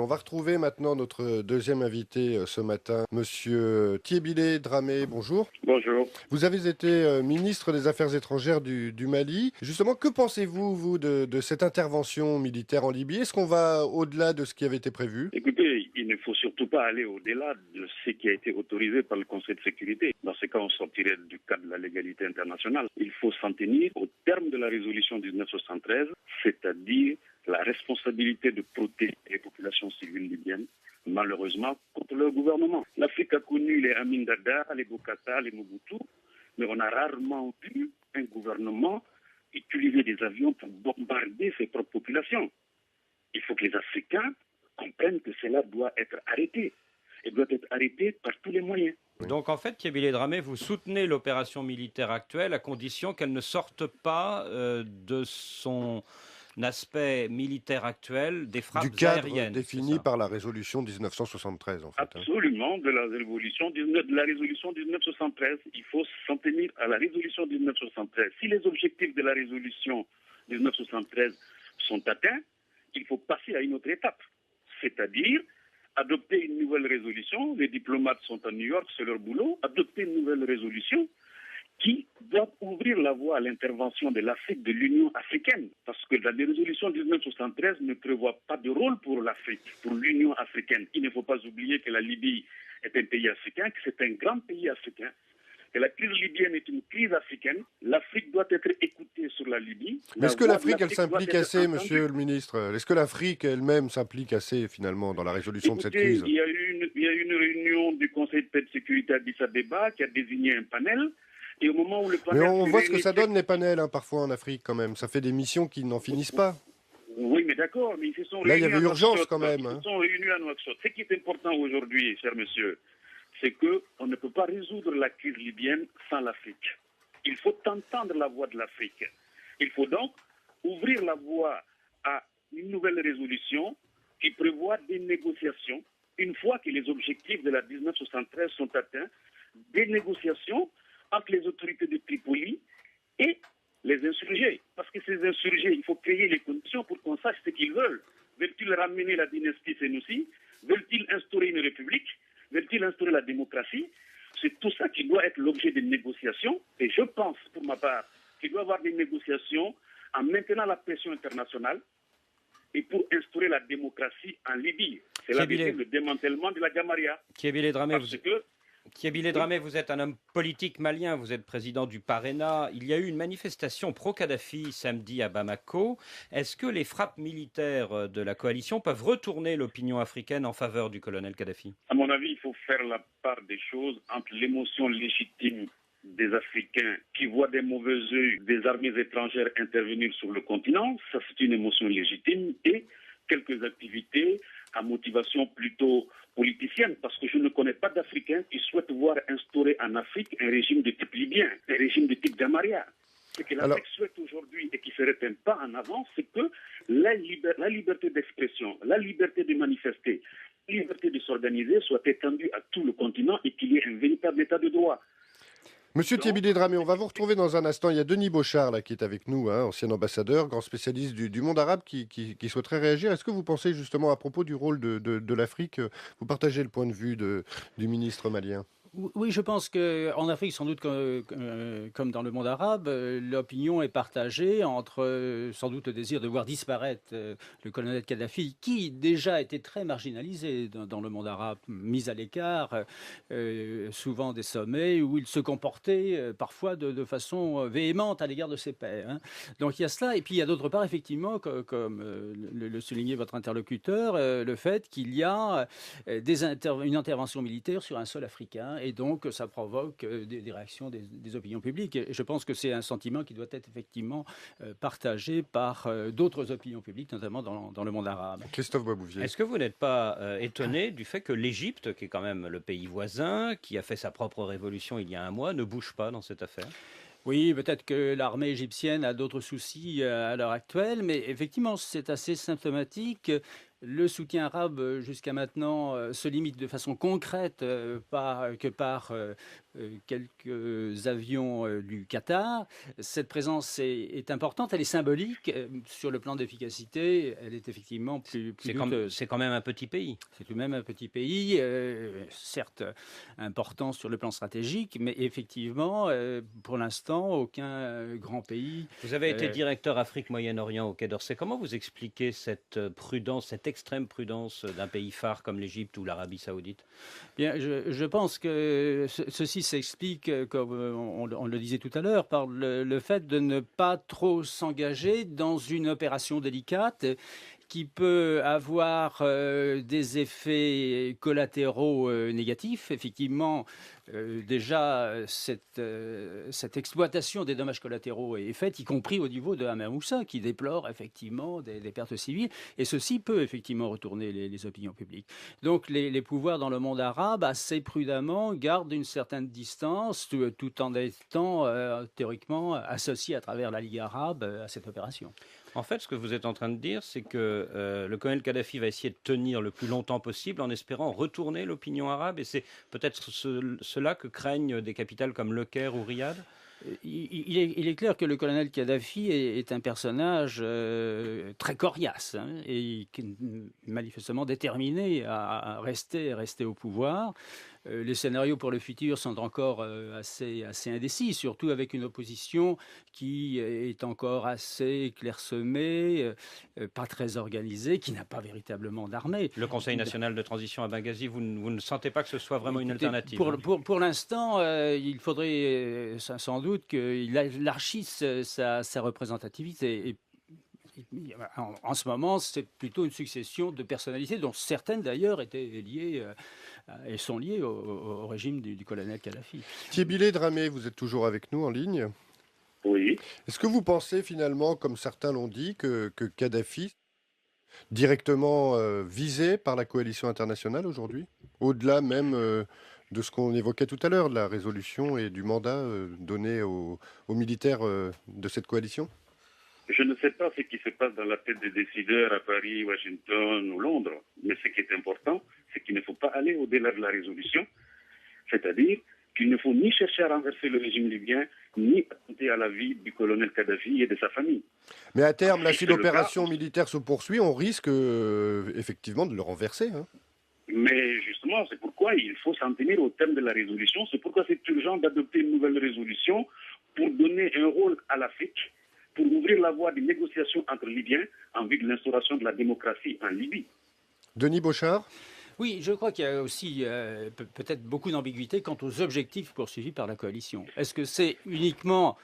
On va retrouver maintenant notre deuxième invité ce matin, Monsieur Thébilé Dramé. Bonjour. Bonjour. Vous avez été ministre des Affaires étrangères du Mali. Justement, que pensez-vous, vous, de cette intervention militaire en Libye? Est-ce qu'on va au-delà de ce qui avait été prévu? Écoutez, il ne faut surtout pas aller au-delà de ce qui a été autorisé par le Conseil de sécurité. Dans ce cas, on sortirait du cadre de la légalité internationale. Il faut s'en tenir au terme de la résolution 1973, c'est-à-dire la responsabilité de protéger les populations civiles libyennes, malheureusement, contre leur gouvernement. L'Afrique a connu les Amin Dada, les Bokassa, les Mobutu, mais on a rarement vu un gouvernement utiliser des avions pour bombarder ses propres populations. Il faut que les Africains comprennent que cela doit être arrêté. Et doit être arrêté par tous les moyens. Donc en fait, Thébilé Dramé, vous soutenez l'opération militaire actuelle à condition qu'elle ne sorte pas de son aspect militaire actuel des frappes Du cadre aériennes. défini par la résolution 1973, en fait. Absolument, de la résolution 1973. Il faut s'en tenir à la résolution 1973. Si les objectifs de la résolution 1973 sont atteints, il faut passer à une autre étape, c'est-à-dire adopter une nouvelle résolution. Les diplomates sont à New York, c'est leur boulot. Adopter une nouvelle résolution qui doit ouvrir la voie à l'intervention de l'Afrique, de l'Union africaine. Parce que la résolution 1973 ne prévoit pas de rôle pour l'Afrique, pour l'Union africaine. Il ne faut pas oublier que la Libye est un pays africain, que c'est un grand pays africain, que la crise libyenne est une crise africaine. L'Afrique doit être écoutée sur la Libye. Mais est-ce que l'Afrique, elle s'implique assez, monsieur le ministre? Est-ce que l'Afrique elle-même s'implique assez, finalement, dans la résolution de cette crise? Il y a eu une réunion du Conseil de paix et de sécurité à Addis Abeba qui a désigné un panel. Et au moment où le panel... Mais on voit ce que ça donne, les panels, parfois, en Afrique, quand même. Ça fait des missions qui n'en finissent pas. Oui, mais d'accord, mais ils se sont Là, il y réunis avait à urgence, Nouakchott. quand même. Ils se sont réunis à Nouakchott. Ce qui est important aujourd'hui, cher monsieur, c'est qu'on ne peut pas résoudre la crise libyenne sans l'Afrique. Il faut entendre la voix de l'Afrique. Il faut donc ouvrir la voie à une nouvelle résolution qui prévoit des négociations. Une fois que les objectifs de la 1973 sont atteints, des négociations entre les autorités de Tripoli et les insurgés. Parce que ces insurgés, il faut créer les conditions pour qu'on sache ce qu'ils veulent. Veulent-ils ramener la dynastie Sénoussi? Veulent-ils instaurer une république? Veulent-ils instaurer la démocratie? C'est tout ça qui doit être l'objet des négociations. Et je pense, pour ma part, qu'il doit y avoir des négociations en maintenant la pression internationale et pour instaurer la démocratie en Libye. C'est le démantèlement de la Jamaria. Thébilé Dramé, vous êtes un homme politique malien, vous êtes président du Parena. Il y a eu une manifestation pro-Kadhafi samedi à Bamako. Est-ce que les frappes militaires de la coalition peuvent retourner l'opinion africaine en faveur du colonel Kadhafi? À mon avis, il faut faire la part des choses entre l'émotion légitime des Africains qui voient des mauvais yeux des armées étrangères intervenir sur le continent, ça c'est une émotion légitime, et quelques activités à motivation plutôt politicienne, parce que je ne connais pas d'Africains qui souhaitent voir instaurer en Afrique un régime de type libyen, un régime de type Jamaria. Ce que l'Afrique souhaite aujourd'hui et qui serait un pas en avant, c'est que la liberté d'expression, la liberté de manifester, la liberté de s'organiser soit étendue à tout le continent et qu'il y ait un véritable état de droit. Monsieur Thébilé Dramé, on va vous retrouver dans un instant. Il y a Denis Beauchard là, qui est avec nous, ancien ambassadeur, grand spécialiste du monde arabe qui souhaiterait réagir. Est-ce que vous pensez justement à propos du rôle de l'Afrique, vous partagez le point de vue du ministre malien? Oui, je pense qu'en Afrique, sans doute comme dans le monde arabe, l'opinion est partagée entre sans doute le désir de voir disparaître le colonel Kadhafi, qui déjà était très marginalisé dans le monde arabe, mis à l'écart, souvent des sommets où il se comportait parfois de façon véhémente à l'égard de ses pairs. Donc il y a cela, et puis il y a d'autre part, effectivement, comme le soulignait votre interlocuteur, le fait qu'il y a une intervention militaire sur un sol africain. Et donc, ça provoque des réactions des opinions publiques. Et je pense que c'est un sentiment qui doit être effectivement partagé par d'autres opinions publiques, notamment dans le monde arabe. Christophe Boisbouvier. Est-ce que vous n'êtes pas étonné du fait que l'Égypte, qui est quand même le pays voisin, qui a fait sa propre révolution il y a un mois, ne bouge pas dans cette affaire? Oui, peut-être que l'armée égyptienne a d'autres soucis à l'heure actuelle, mais effectivement, c'est assez symptomatique le soutien arabe jusqu'à maintenant se limite de façon concrète par quelques avions du Qatar. Cette présence est importante, elle est symbolique. Sur le plan d'efficacité, elle est effectivement plus douteuse. C'est quand même un petit pays. C'est tout de même un petit pays, certes important sur le plan stratégique, mais effectivement, pour l'instant, aucun grand pays. Vous avez été directeur Afrique-Moyen-Orient au Quai d'Orsay. Comment vous expliquez cette prudence, cette extrême prudence d'un pays phare comme l'Égypte ou l'Arabie Saoudite? Bien, je pense que ceci s'explique, comme on le disait tout à l'heure, par le fait de ne pas trop s'engager dans une opération délicate qui peut avoir des effets collatéraux négatifs. Effectivement, déjà, cette exploitation des dommages collatéraux est faite, y compris au niveau de Hamad Moussa, qui déplore effectivement des pertes civiles. Et ceci peut effectivement retourner les opinions publiques. Donc les pouvoirs dans le monde arabe, assez prudemment, gardent une certaine distance, tout en étant théoriquement associés à travers la Ligue arabe à cette opération. En fait, ce que vous êtes en train de dire, c'est que le colonel Kadhafi va essayer de tenir le plus longtemps possible en espérant retourner l'opinion arabe. Et c'est peut-être cela que craignent des capitales comme Le Caire ou Riyad. Il est clair que le colonel Kadhafi est un personnage très coriace et manifestement déterminé à rester au pouvoir. Les scénarios pour le futur sont encore assez indécis, surtout avec une opposition qui est encore assez clairsemée, pas très organisée, qui n'a pas véritablement d'armée. Le Conseil national de transition à Benghazi, vous ne sentez pas que ce soit vraiment une alternative? Pour l'instant, il faudrait sans doute qu'il élargisse sa représentativité. Et en ce moment, c'est plutôt une succession de personnalités, dont certaines d'ailleurs étaient liées et sont liées au régime du colonel Kadhafi. Thiébilé Dramé, vous êtes toujours avec nous en ligne. Oui. Est-ce que vous pensez finalement, comme certains l'ont dit, que Kadhafi, directement visé par la coalition internationale aujourd'hui, au-delà même de ce qu'on évoquait tout à l'heure, de la résolution et du mandat donné aux militaires de cette coalition? Je ne sais pas ce qui se passe dans la tête des décideurs à Paris, Washington ou Londres, mais ce qui est important, c'est qu'il ne faut pas aller au-delà de la résolution, c'est-à-dire qu'il ne faut ni chercher à renverser le régime libyen, ni attenter à la vie du colonel Kadhafi et de sa famille. Mais à terme, là, si l'opération militaire se poursuit, on risque effectivement de le renverser. Hein. Mais justement, c'est pourquoi il faut s'en tenir au thème de la résolution. C'est pourquoi c'est urgent d'adopter une nouvelle résolution pour donner un rôle à l'Afrique, pour ouvrir la voie des négociations entre Libyens en vue de l'instauration de la démocratie en Libye. Denis Bochart? Oui, je crois qu'il y a aussi peut-être beaucoup d'ambiguïté quant aux objectifs poursuivis par la coalition. Est-ce que c'est uniquement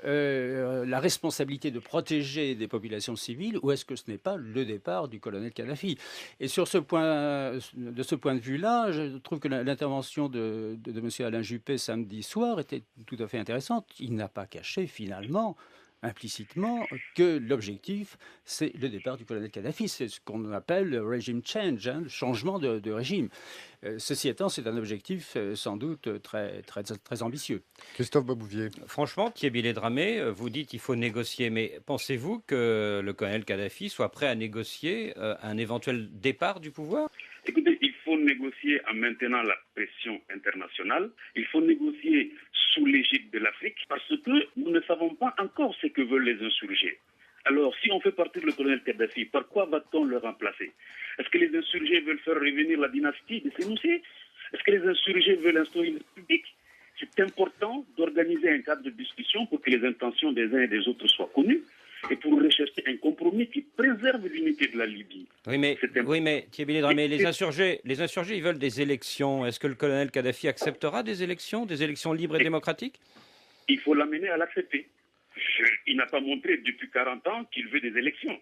la responsabilité de protéger des populations civiles ou est-ce que ce n'est pas le départ du colonel Kadhafi? Et de ce point de vue-là, je trouve que l'intervention de M. Alain Juppé samedi soir était tout à fait intéressante. Il n'a pas caché finalement implicitement que l'objectif, c'est le départ du colonel Kadhafi. C'est ce qu'on appelle le regime change, le changement de régime. Ceci étant, c'est un objectif sans doute très ambitieux. Christophe Babouvier. Franchement, Thiébilé Dramé, vous dites qu'il faut négocier, mais pensez-vous que le colonel Kadhafi soit prêt à négocier un éventuel départ du pouvoir? Écoutez, il faut négocier en maintenant la pression internationale. Il faut négocier sous l'égide de l'Afrique parce que nous ne savons pas encore ce que veulent les insurgés. Alors, si on fait partir le colonel Kadhafi, par quoi va-t-on le remplacer? Est-ce que les insurgés veulent faire revenir la dynastie de Sénoussi? Est-ce que les insurgés veulent instaurer une république? C'est important d'organiser un cadre de discussion pour que les intentions des uns et des autres soient connues et pour rechercher un compromis qui préserve l'unité de la Libye. Oui, mais Thiébilé Dramé, les insurgés, ils veulent des élections. Est-ce que le colonel Kadhafi acceptera des élections libres et démocratiques? Il faut l'amener à l'accepter. Il n'a pas montré depuis 40 ans qu'il veut des élections.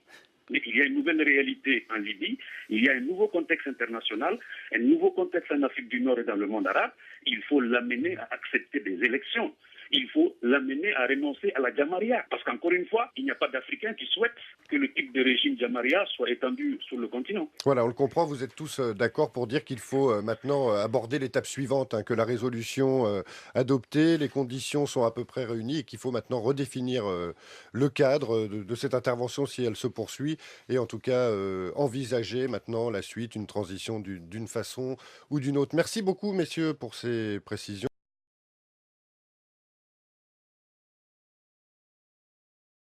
Mais il y a une nouvelle réalité en Libye, il y a un nouveau contexte international, un nouveau contexte en Afrique du Nord et dans le monde arabe. Il faut l'amener à accepter des élections. Il faut l'amener à renoncer à la Jamaria. Parce qu'encore une fois, il n'y a pas d'Africains qui souhaitent que le type de régime Jamaria soit étendu sur le continent. Voilà, on le comprend, vous êtes tous d'accord pour dire qu'il faut maintenant aborder l'étape suivante, hein, que la résolution adoptée, les conditions sont à peu près réunies et qu'il faut maintenant redéfinir le cadre de cette intervention si elle se poursuit et en tout cas envisager maintenant la suite, une transition d'une façon ou d'une autre. Merci beaucoup, messieurs, pour ces précisions.